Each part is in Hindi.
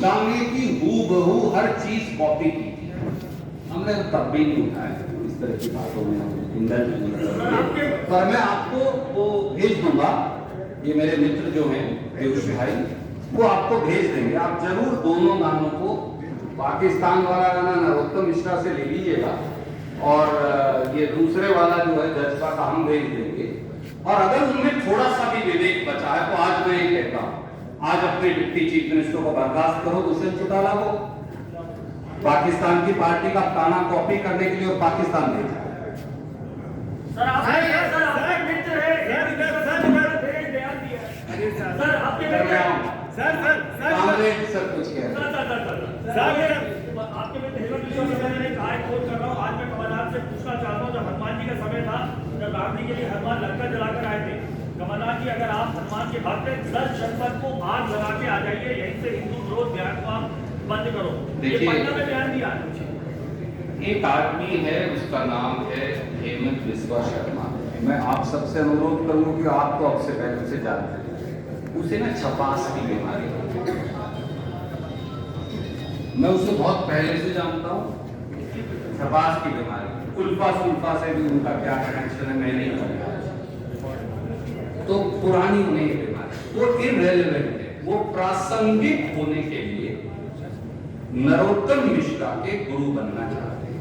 गाने की हूबहू हर चीज कॉपी की थी। हमने तब भी नहीं उठाया इस तरह की बातों में पर मैं आपको वो भेज दूंगा। ये मेरे मित्र जो हैं पीयूष भाई, वो आपको भेज देंगे। आप जरूर दोनों गानों को, पाकिस्तान वाला गाना नरोत्तम मिश्रा से ले लीजिएगा और ये दूसरे वाला जो है जज्बा का हम भेज देंगे। और अगर उनमें थोड़ा सा भी विवेक बचा है तो आज मैं ये कहता हूं, आज अपने डिप्टी चीफ मिनिस्टर को बर्खास्त करो, दुष्यंत चौटाला को। पाकिस्तान की पार्टी का गाना कॉपी करने के लिए और पाकिस्तान भेजा। सर आप मित्र हैं, सर आपके सर कुछ कह आपके मित्र हेमंत बिश्वा शर्मा ने कहा है, कोट कर रहा हूँ, आज मैं कमलनाथ से पूछना चाहता हूँ, जब हनुमान जी का समय था, जब राम जी के लिए हनुमान लंका जलाकर आए थे, कमलनाथ जी अगर आप हनुमान के भक्त हैं, 10 जनपद को आग लगा के आ जाइए, यहीं से हिंदू विरोध बयान को आप बंद करो। ये पटना में बयान दिया है। एक आदमी है, उसका नाम है हेमंत बिश्वा शर्मा। मैं आप सबसे अनुरोध करूंगा कि आप तो अब से पहले से जानते हैं, उसे ना छपास की बीमारी है। मैं उसे बहुत पहले से जानता हूँ। छपास की बीमारी, उल्फा सुल्फा से भी उनका क्या कनेक्शन है मैं नहीं जानता। तो पुरानी नहीं बीमारी, वो इररेलेवेंट है। वो प्रासंगिक होने के लिए नरोत्तम मिश्रा के गुरु बनना चाहते हैं।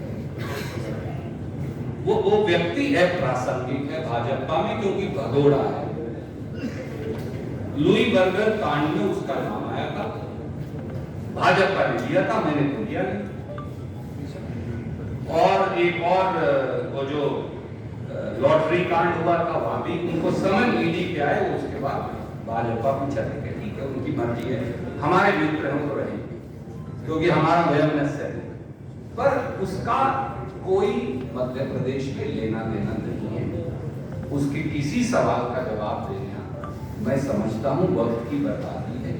वो व्यक्ति है, प्रासंगिक है भाजपा में, क्योंकि भगोड़ा है। लुई बर्गर कांड में उसका नाम आया था, भाजपा ने लिया था, मैंने तो लिया नहीं। और एक और वो जो लॉटरी कांड हुआ था, वहां भी उनको समन ईडी के आए, उसके बाद भाजपा में चले गए। ठीक है, उनकी मर्जी है, हमारे मित्र हम तो रहेंगे क्योंकि हमारा वयमनस्य है। पर उसका कोई मध्य प्रदेश के लेना देना नहीं है। उसके किसी सवाल का जवाब देना मैं समझता हूं वक्त की बर्बादी है।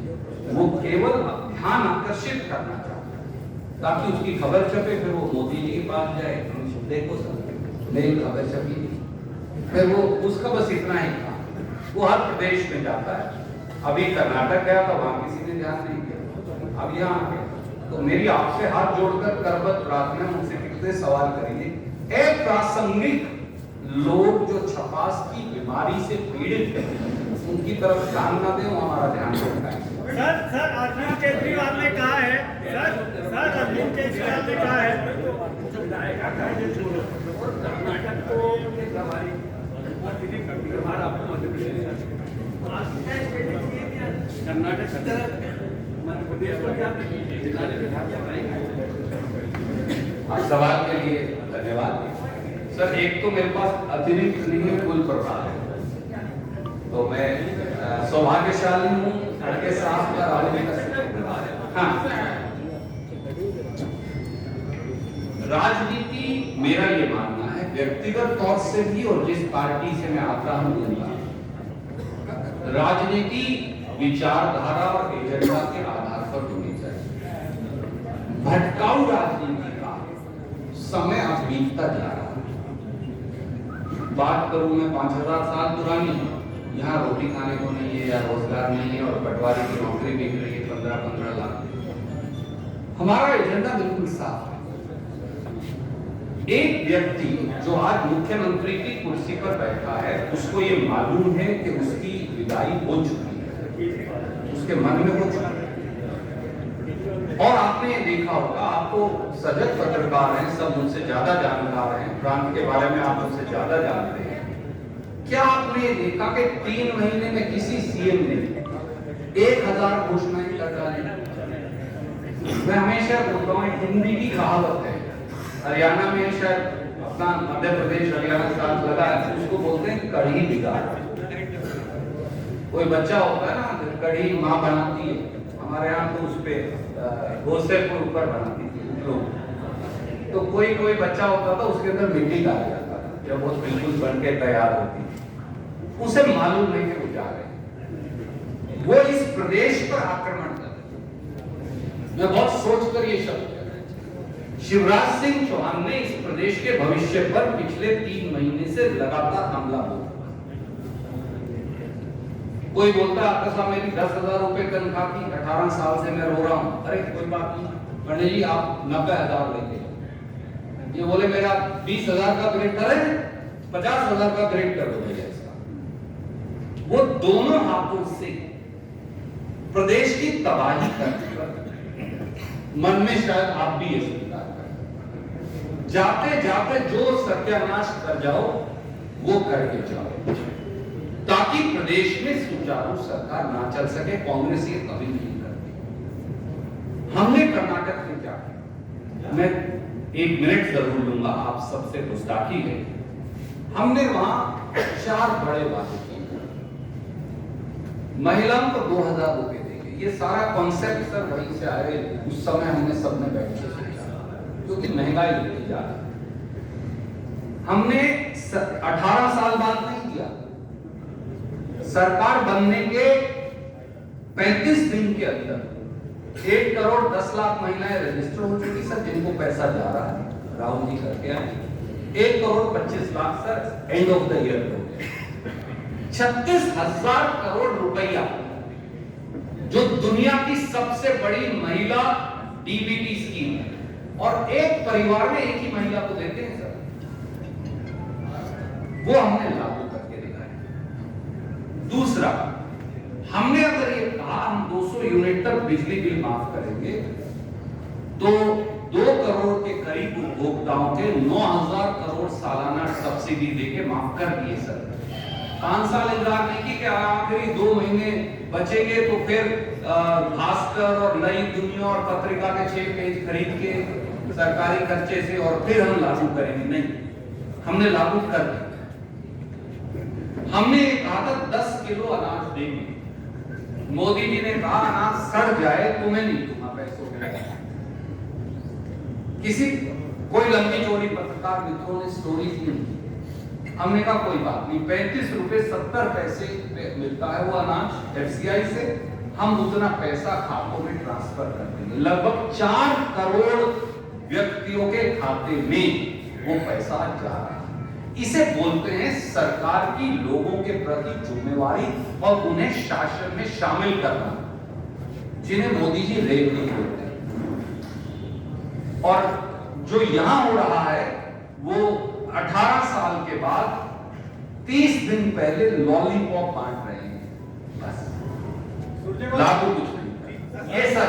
वो केवल ध्यान आकर्षित करना चाहता है ताकि उसकी खबर छपे, फिर वो मोदी जी के पास जाए, देखो सर मेरी खबर छपी, फिर वो उसका बस इतना ही था। वो हर प्रदेश में जाता है। अभी कर्नाटक गया था, वहां किसी ने ध्यान नहीं दिया, अब यहाँ आ गया। तो मेरी आपसे हाथ जोड़कर करबत प्रार्थना, मुझसे कितने सवाल करेंगे। एक प्रासंगिक लोग जो छपास की बीमारी से पीड़ित हैं, उनकी तरफ ध्यान न दें, हमारा ध्यान रखना है। सर अरविंद केजरीवाल ने कहा है, सर अरविंद केजरीवाल ने कहा है, कर्नाटक को सवाल के लिए धन्यवाद सर। एक तो मेरे पास अतिरिक्त नहीं है, कुल प्रभाव है, तो मैं सौभाग्यशाली हूँ के साथ हाँ। राजनीति मेरा ये मानना है, व्यक्तिगत तौर से भी और जिस पार्टी से मैं आता हूँ, राजनीति विचारधारा और एजेंडा के आधार पर होनी चाहिए। भटकाऊ राजनीति का समय अब बीतता जा रहा है। बात करूं मैं 5000 साल पुरानी, यहाँ रोटी खाने को नहीं है या रोजगार नहीं है और पटवारी की नौकरी मिल रही है 15-15 लाख। हमारा एजेंडा बिल्कुल साफ है। एक व्यक्ति जो आज मुख्यमंत्री की कुर्सी पर बैठा है, उसको ये मालूम है कि उसकी विदाई हो चुकी है, उसके मन में हो चुकी है। और आपने देखा होगा, आप तो सजग पत्रकार हैं, सब मुझसे ज्यादा जानकार हैं, प्रांत के बारे में आप मुझसे ज्यादा जानते हैं। क्या आपने देखा कि 3 महीने में किसी सीएम ने 1000 घोषणाएं कर डाली? मैं हमेशा बोलता हूँ, हिंदी की कहावत है, हरियाणा में शायद अपना मध्य प्रदेश हरियाणा साथ लगा है, उसको बोलते हैं कढ़ी बिगाड़। कोई बच्चा होता है ना, कढ़ी माँ बनाती है, हमारे यहाँ तो उस पे गोसे को ऊपर बनाती थी लोग। तो कोई बच्चा होता था, उसके अंदर मिट्टी डाला जाता था, जब वो बिल्कुल बन के तैयार होती, उसे मालूम नहीं कि वो जा रहे, वो इस प्रदेश पर आक्रमण कर रहे। मैं बहुत सोचकर ये शब्द कह रहा हूं। शिवराज सिंह चौहान ने इस प्रदेश के भविष्य पर पिछले 3 महीने से लगातार हमला बोला। कोई बोलता है आपका साहब मेरी 10,000 रुपए तनख्वाह की 18 साल से मैं रो रहा हूं। अरे कोई बात नहीं पंडित जी, आप 90,000 लेते हैं। ये बोले मेरा 20,000 का ग्रेड करे, 50,000 का ग्रेड कर दो भैया इसका। वो दोनों हाथों से प्रदेश की तबाही करने पर मन में शायद आप भी ये स्वीकार करें। जाते जाते जो सत्यानाश कर जाओ वो करके जाओ, ताकि प्रदेश में सुचारू सरकार ना चल सके। कांग्रेस ये कभी नहीं करती। हमने कर्नाटक में क्या किया, मैं 1 मिनट जरूर लूंगा, आप सबसे गुस्ताखी है। हमने वहां 4 बड़े वादे किए। महिलाओं को 2,000 रुपए देंगे, ये सारा कॉन्सेप्ट सर वहीं से आए। उस समय हमने सबने बैठ के सोचा, क्योंकि महंगाई बढ़ती जा रही। हमने 18 साल बाद नहीं किया, सरकार बनने के 35 दिन के अंदर 1 करोड़ 10 लाख महिलाएं रजिस्टर हो चुकी सर, जिनको पैसा जा रहा है, राहुल जी करके आए। 1 crore 25 lakh sir end of the year हो गया। 36,000 करोड़ रुपया, जो दुनिया की सबसे बड़ी महिला डीबीटी स्कीम है, और एक परिवार में एक ही महिला को देते हैं सर, वो हमने लागू करके दिखाया। दूसरा, हमने अगर ये कहा हम 200 यूनिट तक बिजली बिल माफ करेंगे, तो 2 करोड़ के करीब उपभोक्ताओं के 9,000 करोड़ सालाना सब्सिडी देके माफ कर दिए सर। 5 साल इंतजार नहीं की कि आखिरी 2 महीने बचेंगे तो फिर भास्कर और नई दुनिया और पत्रिका के 6 पेज खरीद के सरकारी खर्चे से और फिर हम लागू करेंगे। नहीं, हमने लागू कर दिया। हमने कहा था 10 किलो अनाज देंगे। मोदी जी ने कहा अनाज सड़ जाए तो मैं नहीं दूंगा पैसों के। किसी कोई लंबी चौड़ी पत्रकार मित्रों ने स्टोरी की, हमने कहा कोई बात नहीं, 35 रुपए 70 पैसे मिलता है वो अनाज एफसीआई से, हम उतना पैसा खातों में ट्रांसफर कर देंगे। लगभग 4 करोड़ व्यक्तियों के खाते में वो पैसा जा रहा है। इसे बोलते हैं सरकार की लोगों के प्रति जिम्मेवारी और उन्हें शासन में शामिल करना, जिन्हें मोदी जी रेल नहीं बोलते। और जो यहां हो रहा है वो 18 साल के बाद 30 दिन पहले लॉलीपॉप बांट रहे हैं, बस लागू कुछ नहीं। ये सर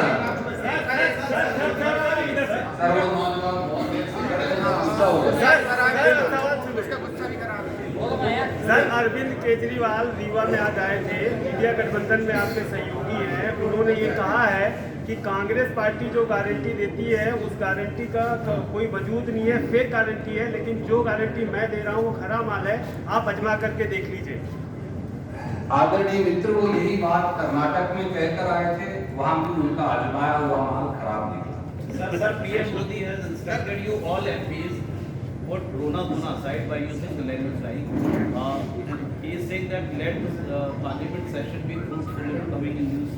सर अरविंद केजरीवाल रीवा में आज आए थे, इंडिया गठबंधन में आपके सहयोगी हैं। उन्होंने ये कहा है कि कांग्रेस पार्टी जो गारंटी देती है उस गारंटी का कोई वजूद नहीं है, फेक गारंटी है, लेकिन जो गारंटी मैं दे रहा हूँ वो खरा माल है, आप आजमा करके देख लीजिए। आदरणीय मित्र, वो यही बात कर्नाटक में कहकर आए थे, वहां भी उनका आजमाया हुआ माल खराब निकला। Sir, PM Modi has instructed you all MPs put Rona Dona aside by using the language like. He is saying that let Parliament session be fruitful in coming in news.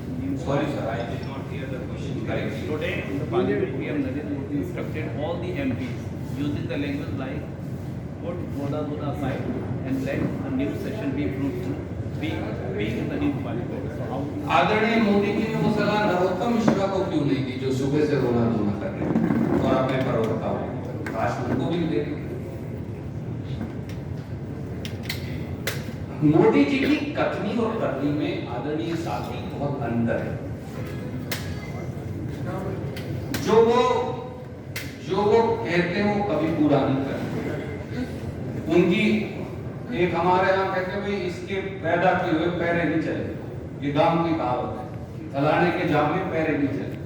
Sorry sir, I did not hear the question correctly. Today, in the Parliament, PM Narendra Modi instructed all the MPs using the language like put Rona Dona aside and let the new session be fruitful, being in the new Parliament. So how? आदरणीय मोदी जी ने वो सलाह नरोत्तम मिश्रा को क्यों नहीं दी, जो सुबह से रोना धोना कर रहे हैं और अपने प्रवक्ता हो, काश उनको भी दे दी। मोदी जी की कथनी और करनी में आदरणीय साथी बहुत अंतर है। जो वो कहते हैं वो कभी पूरा नहीं करते। उनकी एक हमारे यहाँ कहते हैं भाई इसके पैदा किए हुए पैरे नहीं चले, ये गांव की कहावत है, फलाने के जाम में पैरे नहीं चले।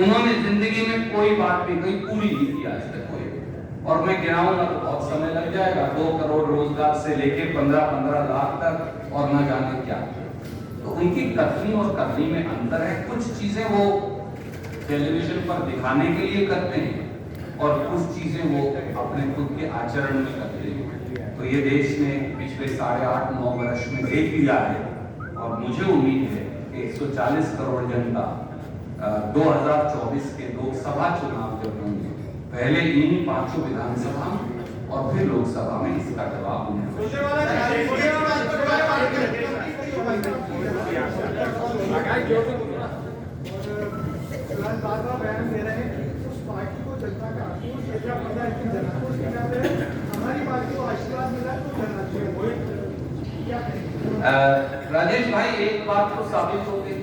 उन्होंने जिंदगी में कोई बात भी कही पूरी नहीं की आज तक कोई, और मैं गिनाऊंगा तो बहुत समय लग जाएगा। 2 करोड़ रोजगार से लेके 15-15 लाख तक और न जाने क्या। तो उनकी कथनी और करनी में अंतर है। कुछ चीजें वो टेलीविजन पर दिखाने के लिए करते हैं और कुछ चीजें वो अपने खुद के आचरण में करते हैं। तो ये देश ने पिछले 8.5-9 वर्ष में देख लिया है, और मुझे उम्मीद है कि 140 करोड़ जनता 2024 के लोकसभा चुनाव जब होंगे, पहले इन्हीं 5 विधानसभा और फिर लोकसभा में इसका जवाब उन्हें बार बयान दे रहे हैं कि उस पार्टी को जनता का आक्रोश ऐसा पता है कि जनआक्रोश के नाम पे हमारी पार्टी को आशीर्वाद मिला तो जनआक्रोश क्या करें? राजेश भाई, एक बात तो साबित हो गई,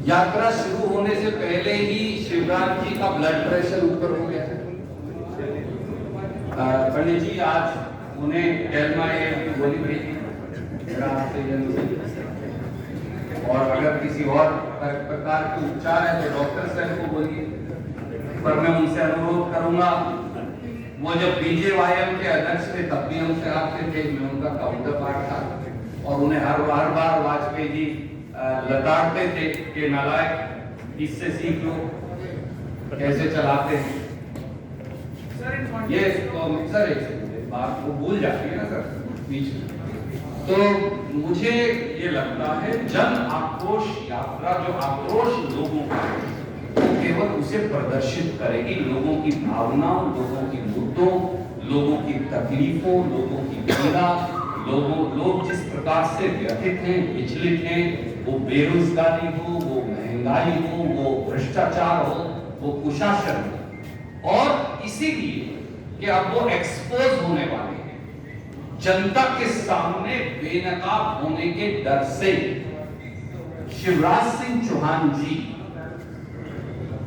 यात्रा शुरू होने से पहले ही शिवराज जी का ब्लड प्रेशर ऊपर हो गया। पंडित जी आज उन्हें डेल्माएयर की गोली भेजी और अगर किसी और प्रकार के उपचार है तो डॉक्टर साहब को बोलिए, पर मैं उनसे अनुरोध करूंगा, वो जब बीजेवाईएम के अध्यक्ष थे तब भी हमसे आपके थे, मैं उनका काउंटर पार्ट था और उन्हें हर बार वाजपेयी जी लताड़ते थे कि नालायक, इससे सीख लो कैसे चलाते हैं ये। तो सर एक बात वो भूल जाती है ना सर बीच में। तो मुझे ये लगता है जन आक्रोश यात्रा, जो आक्रोश लोगों का, वो केवल उसे प्रदर्शित करेगी, लोगों की भावनाओं, लोगों की मुद्दों, लोगों की तकलीफों, लोगों की पीड़ा, लोग जिस प्रकार से व्यथित हैं, विचलित हैं, वो बेरोजगारी हो, वो महंगाई हो, वो भ्रष्टाचार हो, वो कुशासन हो, और इसीलिए कि अब वो एक्सपोज होने वाले हैं जनता के सामने बेनकाब होने के डर से शिवराज सिंह चौहान जी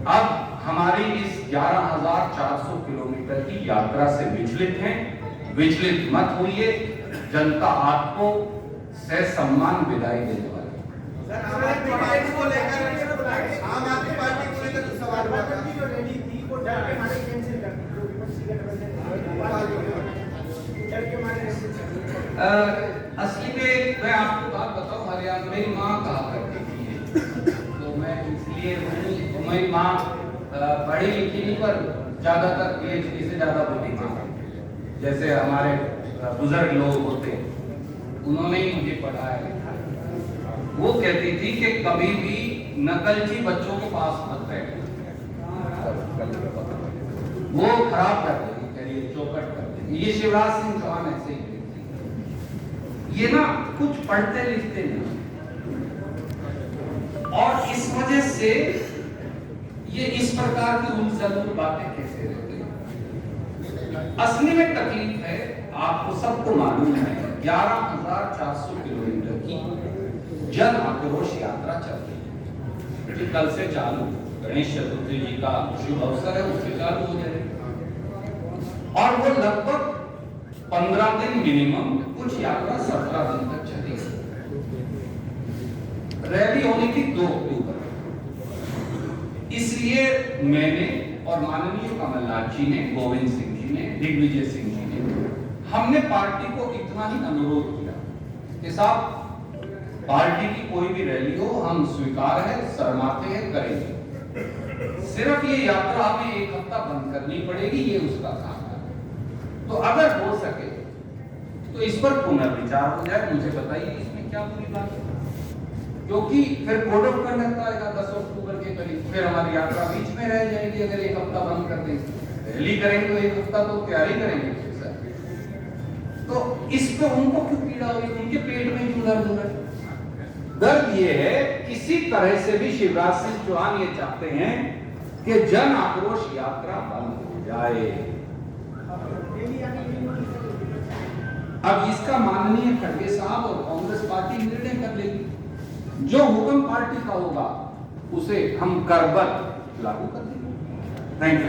अब हमारी इस 11,400 किलोमीटर की यात्रा से विचलित हैं। विचलित मत होइए, जनता आपको ससम्मान विदाई देने वाली है। आम आदमी पार्टी को लेकर जो सवाल हुआ था, असली में मैं आपको बात बताऊं, हरियाणा मेरी माँ कहा करती थी, तो मैं इसलिए मेरी माँ पढ़ी लिखी नहीं पर ज्यादातर PhD से ज्यादा बोली थी, जैसे हमारे बुजुर्ग लोग होते उन्होंने ही मुझे पढ़ाया लिखा। वो कहती थी कि कभी भी नकलची बच्चों के पास मत बैठो, वो खराब कर देगी करियर, चौपट कर देगी। ये शिवराज सिंह चौहान ऐसे ही, ये ना कुछ पढ़ते लिखते नहीं, और इस वजह से ये इस प्रकार की उलझन बातें कैसे रहती हैं। असली में तकलीफ है, आपको सबको मालूम है, 11,400 किलोमीटर की जन आक्रोश यात्रा चल रही है, कल से चालू, गणेश चतुर्थी जी का शुभ अवसर है, उससे चालू हो जाएगी, और वो लगभग 15 दिन मिनिमम, कुछ यात्रा 17 दिन तक चलेगी। रैली होनी थी 2 अक्टूबर, इसलिए मैंने और माननीय कमलनाथ जी ने, गोविंद सिंह जी ने, दिग्विजय सिंह जी ने, हमने पार्टी को इतना ही अनुरोध किया कि साहब पार्टी की कोई भी रैली हो, हम स्वीकार है, शर्माते हैं, करेंगे, सिर्फ ये यात्रा हमें 1 हफ्ता बंद करनी पड़ेगी, ये उसका काम है। तो अगर हो सके तो इस पर पुनर्विचार हो जाए। मुझे बताइए इसमें क्या बुरी बात है, क्योंकि फिर कोड ऑफ कंडक्ट आएगा 10 अक्टूबर के करीब, फिर हमारी यात्रा बीच में रह जाएगी अगर 1 हफ्ता बंद कर देंगे। रैली करेंगे तो 1 हफ्ता तो तैयारी करेंगे सर, तो इस पे उनको क्यों पीड़ा हुई, उनके पेट में क्यों दर्द हो रहा है? दर्द ये है, किसी तरह से भी शिवराज सिंह चौहान ये चाहते हैं कि जन आक्रोश यात्रा बंद हो जाए। अब इसका माननीय खड़गे साहब और कांग्रेस पार्टी निर्णय कर लेगी, जो हुक्म पार्टी का होगा उसे हम करबत लागू कर देंगे। Thank you.